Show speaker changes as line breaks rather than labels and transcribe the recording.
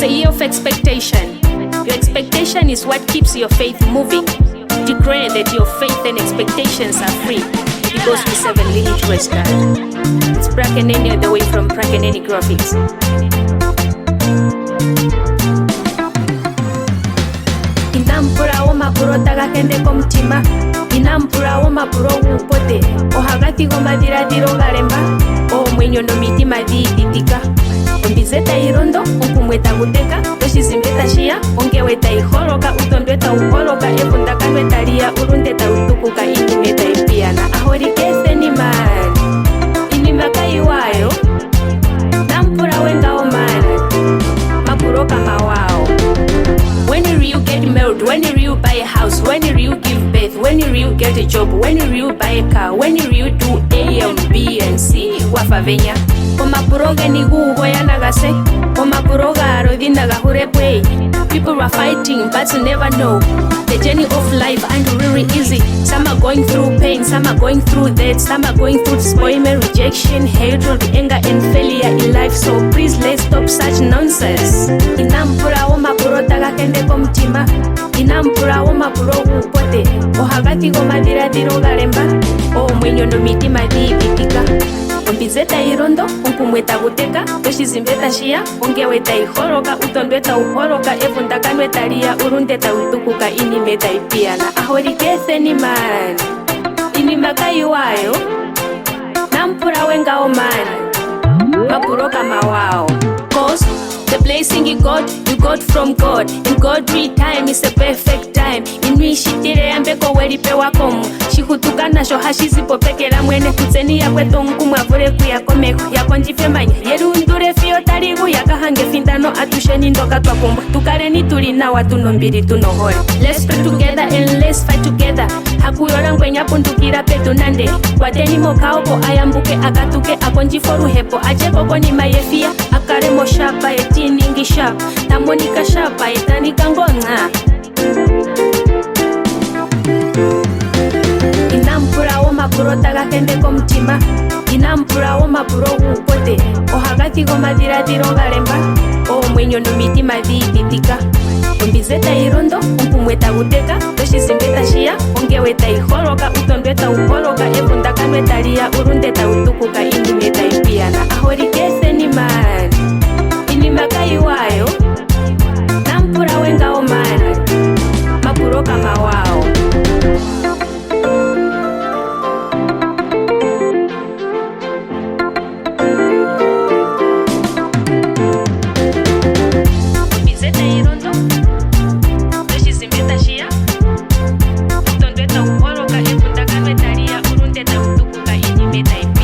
It's a year of expectation. Your expectation is what keeps your faith moving. Declare that your faith and expectations are free, because we serve a lineage restaurant. It's Prakaneni all the way from Prakaneni Graphics. Inampura wo mapuro tagakende komutima, inampura wo mapuro wupote, ohagati gomadhiradhiro galemba, omwenyo nomitima dhiidhitika. Ombize tayirondo, onkumwe taguteka, toshizimbe tashiya, ongewe tayiholoka, utondo tawuholoka, evundakano taliya, ulunde tawutukuka, inime tayipiyana. Aholikese ni mani, inima kayiwayo, nampura wengawo mani, mapuro kama wao. When you get married, when you buy a house, when you give birth, when you get a job, when you buy a car, when you do A and B and C, wafavenya. Omapuroge ni gugo ya nagase, omapuroga arodi nagahurepwe. People are fighting, but you never know. The journey of life ain't really easy. Some are going through pain, some are going through death, some are going through disappointment, rejection, hatred, anger, and failure in life. So please let's stop such nonsense. Inampura wo mapuro tagakende komutima, inampura wo mapuro wupote, ohagati gomadhiradhiro galemba, omwenyo nomitima dhiidhitika. Ombize tayirondo, onkumwe taguteka, toshizimbe tashiya, ongewe tayiholoka, utondo tawuholoka, evundakano taliya, ulunde tawutukuka, inime tayipiyana. Aholikese ni mani, inima kayiwayo, nampura wengawo mani, mapuro kama wao. Cause the blessing you got from God. In God free time is a perfect time. Inwishitire ambeko welipewa komu, shikutuka nasho hashizipopekela mwene, kutseni ya kweto nkumwavule kuyakomeko, yakonjife manya yerundure fiyo taligu, yakahange findano atusheni ndoka twakumbwa, tukaleni tulinawa tunombili tunohole. Let's pray together and let's fight together. Hakuyola ngwenya pundukira petu nande, wateni mokaopo ayambuke akatuke, akonjifo ruhepo ajekoko ni mayefia, akaremo shapa etiningi shapa, tamonika shapa etanika ngonga. Inampura wo mapuro tagakende komutima, inampura wo mapuro wupote, ohagati gomadhiradhiro galemba, omwenyo nomitima dhiidhitika. Ombize tayirondo, onkumwe taguteka, toshizimbe tashiya, ongewe tayiholoka, utondo tawuholoka, evundakano taliya, ulunde tawutukuka, inime tayipiyana. Aholikese ni mani, inima kayiwayo, nampura wengawo mani, mapuro kama wao. Ombize tayirondo, toshizimbe tashiya, utondo tawuholoka, evundakano taliya, ulunde tawutukuka, inime tayipiyana.